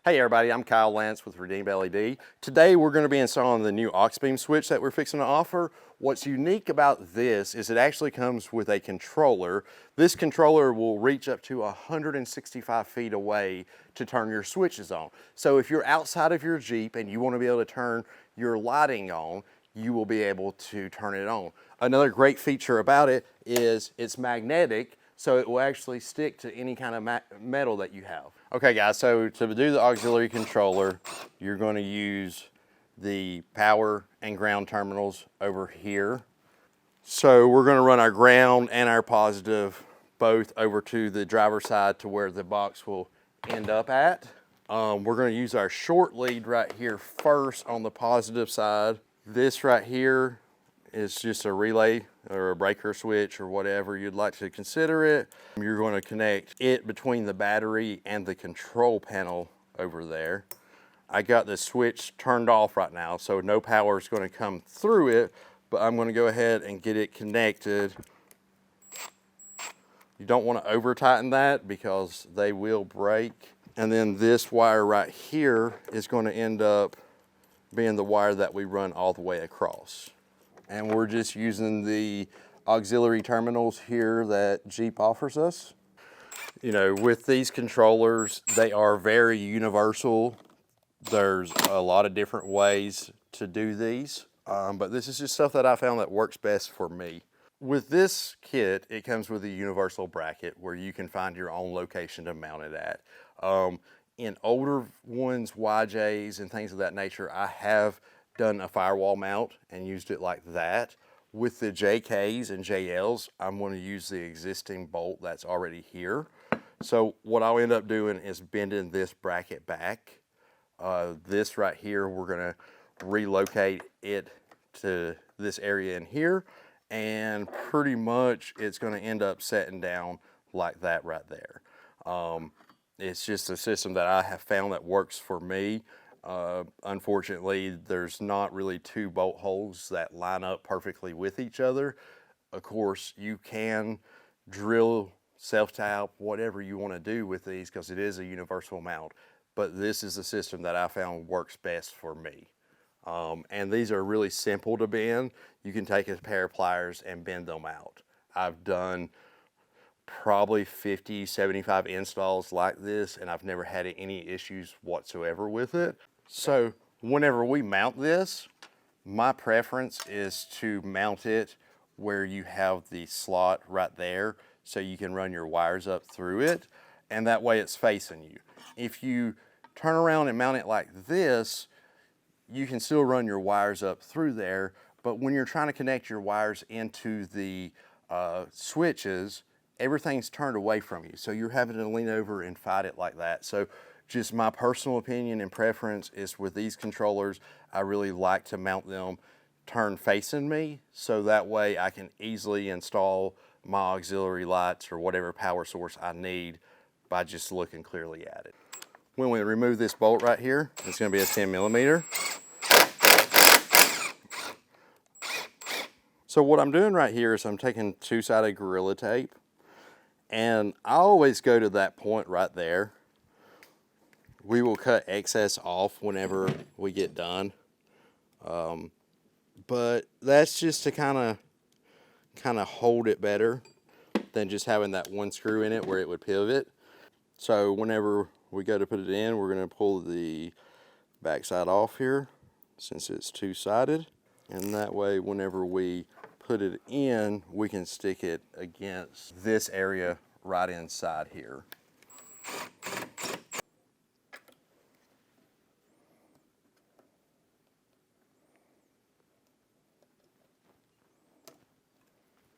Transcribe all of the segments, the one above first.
Hey everybody, I'm Kyle Lance with Redeem LED. Today we're going to be installing the new Auxbeam switch that we're fixing to offer. What's unique about this is it actually comes with a controller. This controller will reach up to 165 feet away to turn your switches on. So if you're outside of your Jeep and you want to be able to turn your lighting on, you will be able to turn it on. Another great feature about it is it's magnetic, so it will actually stick to any kind of metal that you have. Okay guys, so to do the auxiliary controller, you're going to use the power and ground terminals over here. So we're going to run our ground and our positive both over to the driver's side to where the box will end up at. We're going to use our short lead right here first on the positive side. This right here is just a relay or a breaker switch or whatever you'd like to consider it. You're going to connect it between the battery and the control panel over there. I got the switch turned off right now, so no power is going to come through it, but I'm going to go ahead and get it connected. You don't want to over tighten that because they will break. And then this wire right here is going to end up being the wire that we run all the way across. And we're just using the auxiliary terminals here that Jeep offers us. You know, with these controllers, they are very universal. There's a lot of different ways to do these, but this is just stuff that I found that works best for me. With this kit, it comes with a universal bracket where you can find your own location to mount it at. In older ones, YJs and things of that nature, I have done a firewall mount and used it like that. With the JKs and JLs, I'm going to use the existing bolt that's already here. So what I'll end up doing is bending this bracket back. This right here, we're going to relocate it to this area in here, and pretty much it's going to end up setting down like that right there. It's just a system that I have found that works for me. Unfortunately, there's not really two bolt holes that line up perfectly with each other. Of course, you can drill, self-tap, whatever you want to do with these because it is a universal mount. But this is the system that I found works best for me. And these are really simple to bend. You can take a pair of pliers and bend them out. I've done probably 50, 75 installs like this, and I've never had any issues whatsoever with it. So whenever we mount this, my preference is to mount it where you have the slot right there so you can run your wires up through it, and that way it's facing you. If you turn around and mount it like this, you can still run your wires up through there, but when you're trying to connect your wires into the switches, everything's turned away from you, so you're having to lean over and fight it like that. So just my personal opinion and preference is with these controllers, I really like to mount them turn facing me, so that way I can easily install my auxiliary lights or whatever power source I need by just looking clearly at it. When we remove this bolt right here, it's going to be a 10 millimeter. So what I'm doing right here is I'm taking two-sided Gorilla Tape, and I always go to that point right there. We will cut excess off whenever we get done, but that's just to kind of hold it better than just having that one screw in it where it would pivot. So whenever we go to put it in, we're going to pull the backside off here since it's two-sided, and that way whenever we put it in, we can stick it against this area right inside here.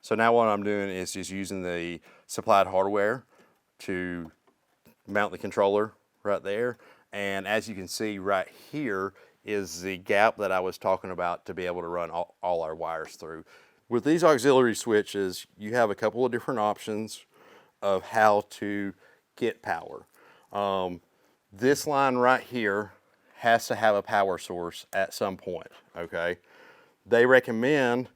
So now what I'm doing is just using the supplied hardware to mount the controller right there. And as you can see right here is the gap that I was talking about to be able to run all our wires through. With these auxiliary switches, you have a couple of different options of how to get power. This line right here has to have a power source at some point, okay? They recommend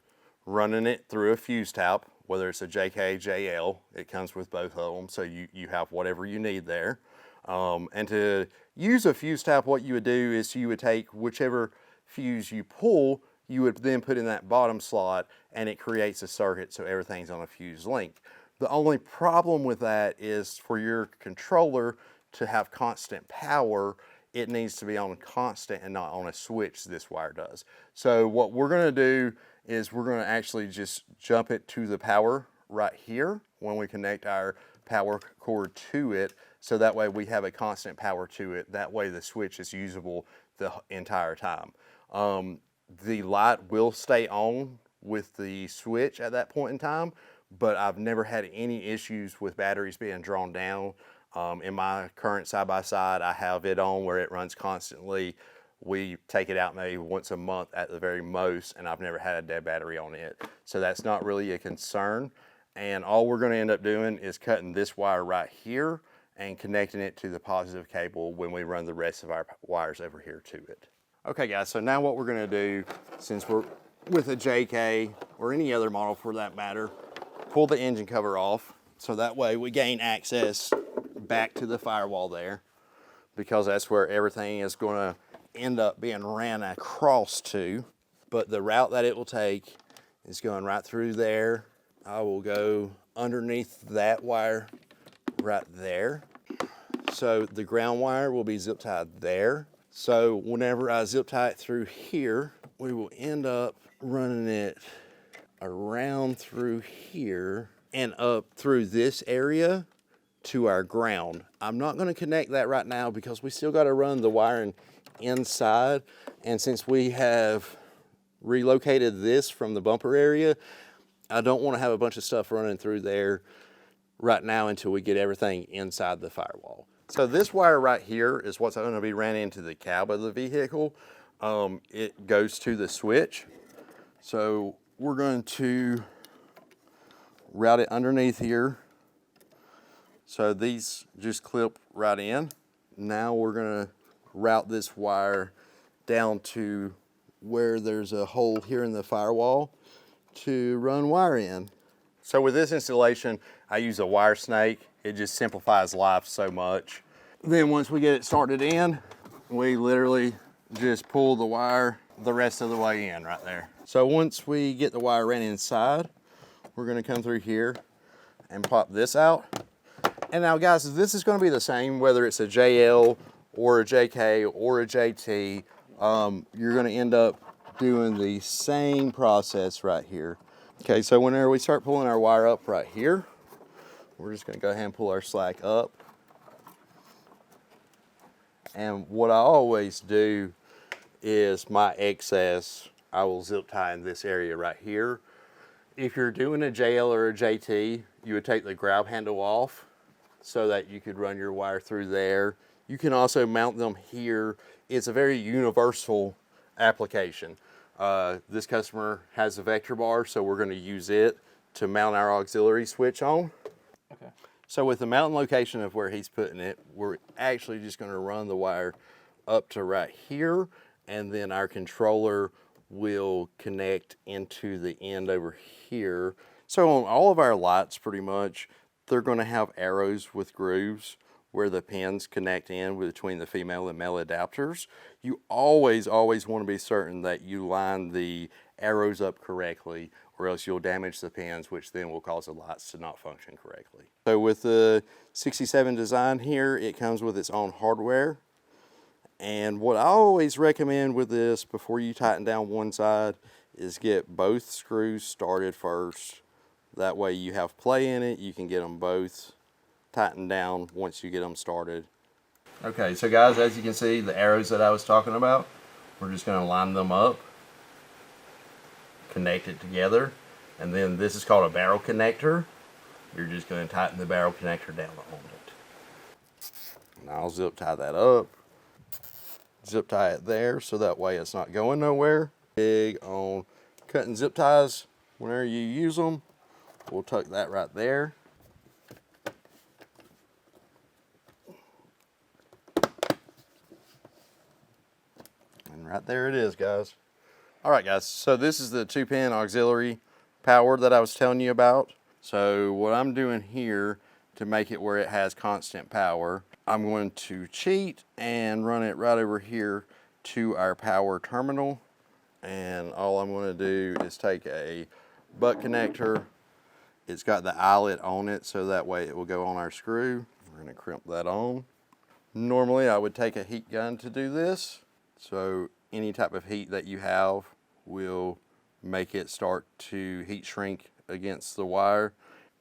running it through a fuse tap, whether it's a JK, JL, it comes with both of them, so you have whatever you need there. And to use a fuse type, what you would do is you would take whichever fuse you pull, you would then put in that bottom slot, and it creates a circuit so everything's on a fuse link. The only problem with that is for your controller to have constant power, it needs to be on constant and not on a switch, this wire does. So what we're gonna do is we're gonna actually just jump it to the power right here when we connect our power cord to it, so that way we have a constant power to it. That way the switch is usable the entire time. The light will stay on with the switch at that point in time, but I've never had any issues with batteries being drawn down. In my current side-by-side, I have it on where it runs constantly. We take it out maybe once a month at the very most, and I've never had a dead battery on it. So that's not really a concern. And all we're gonna end up doing is cutting this wire right here and connecting it to the positive cable when we run the rest of our wires over here to it. Okay guys, so now what we're gonna do, since we're with a JK or any other model for that matter, pull the engine cover off so that way we gain access back to the firewall there, because that's where everything is gonna end up being ran across to. But the route that it will take is going right through there. I will go underneath that wire right there. So the ground wire will be zip tied there. So whenever I zip tie it through here, we will end up running it around through here and up through this area to our ground. I'm not gonna connect that right now because we still gotta run the wiring inside. And since we have relocated this from the bumper area, I don't wanna have a bunch of stuff running through there right now until we get everything inside the firewall. So this wire right here is what's going to be ran into the cab of the vehicle. It goes to the switch. So we're going to route it underneath here. So these just clip right in. Now we're going to route this wire down to where there's a hole here in the firewall to run wire in. So with this installation, I use a wire snake. It just simplifies life so much. Then once we get it started in, we literally just pull the wire the rest of the way in right there. So once we get the wire ran inside, we're gonna come through here and pop this out. And now guys, this is gonna be the same whether it's a JL or a JK or a JT. You're gonna end up doing the same process right here. Okay, so whenever we start pulling our wire up right here, we're just gonna go ahead and pull our slack up. And what I always do is my excess, I will zip tie in this area right here. If you're doing a JL or a JT, you would take the grab handle off so that you could run your wire through there. You can also mount them here. It's a very universal application. This customer has a vector bar, so we're gonna use it to mount our auxiliary switch on. Okay. So with the mounting location of where he's putting it, we're actually just gonna run the wire up to right here, and then our controller will connect into the end over here. So on all of our lights, pretty much, they're gonna have arrows with grooves where the pins connect in between the female and male adapters. You always wanna be certain that you line the arrows up correctly, or else you'll damage the pins, which then will cause the lights to not function correctly. So with the 67 design here, it comes with its own hardware. And what I always recommend with this before you tighten down one side is get both screws started first. That way you have play in it, you can get them both tightened down once you get them started. Okay, so guys, as you can see, the arrows that I was talking about, we're just gonna line them up, connect it together, and then this is called a barrel connector. You're just going to tighten the barrel connector down on it. And I'll zip tie that up, zip tie it there so that way it's not going nowhere. Big on cutting zip ties whenever you use them. We'll tuck that right there. And right there it is, guys. All right, guys, so this is the 2-pin auxiliary power that I was telling you about. So what I'm doing here to make it where it has constant power, I'm going to cheat and run it right over here to our power terminal. And all I'm going to do is take a butt connector. It's got the eyelet on it, so that way it will go on our screw. We're going to crimp that on. Normally I would take a heat gun to do this. So any type of heat that you have will make it start to heat shrink against the wire.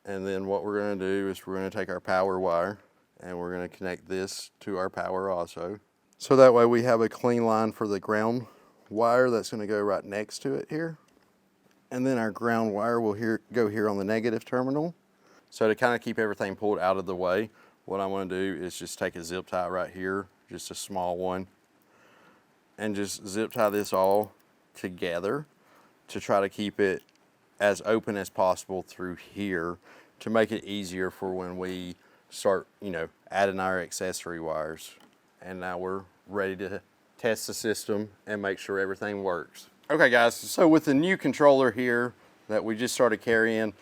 And then what we're going to do is we're going to take our power wire and we're going to connect this to our power also. So that way we have a clean line for the ground wire that's going to go right next to it here. And then our ground wire will go here on the negative terminal. So to kind of keep everything pulled out of the way, what I'm going to do is just take a zip tie right here, just a small one, and just zip tie this all together to try to keep it as open as possible through here to make it easier for when we start, adding our accessory wires. And now we're ready to test the system and make sure everything works. Okay guys, so with the new controller here that we just started carrying,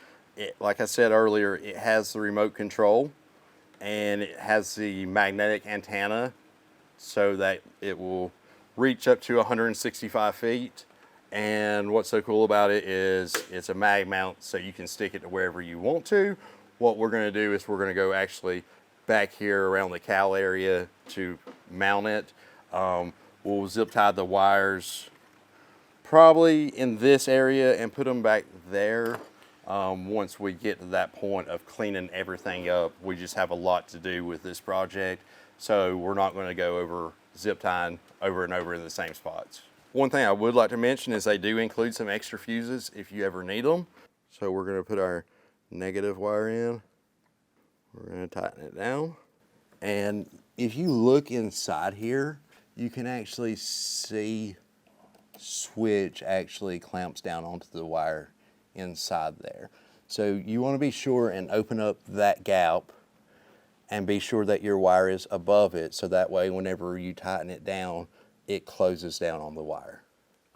like I said earlier, it has the remote control and it has the magnetic antenna so that it will reach up to 165 feet. And what's so cool about it is it's a mag mount, so you can stick it to wherever you want to. What we're going to do is we're going to go actually back here around the cowl area to mount it. We'll zip tie the wires probably in this area and put them back there. Once we get to that point of cleaning everything up, we just have a lot to do with this project. So we're not going to go over zip tying over and over in the same spots. One thing I would like to mention is they do include some extra fuses if you ever need them. So we're going to put our negative wire in. We're going to tighten it down. And if you look inside here, you can actually see switch actually clamps down onto the wire inside there. So you want to be sure and open up that gap and be sure that your wire is above it, so that way whenever you tighten it down, it closes down on the wire.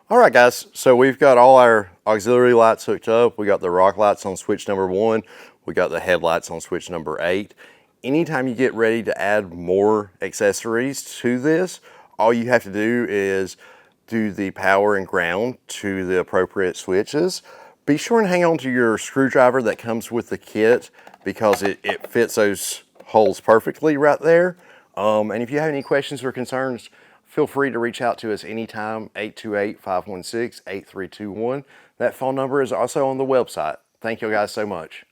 All right guys, so we've got all our auxiliary lights hooked up. We got the rock lights on switch number 1. We got the headlights on switch number 8. Anytime you get ready to add more accessories to this, all you have to do is do the power and ground to the appropriate switches. Be sure and hang on to your screwdriver that comes with the kit because it fits those holes perfectly right there. And if you have any questions or concerns, feel free to reach out to us anytime, 828-516-8321. That phone number is also on the website. Thank you guys so much.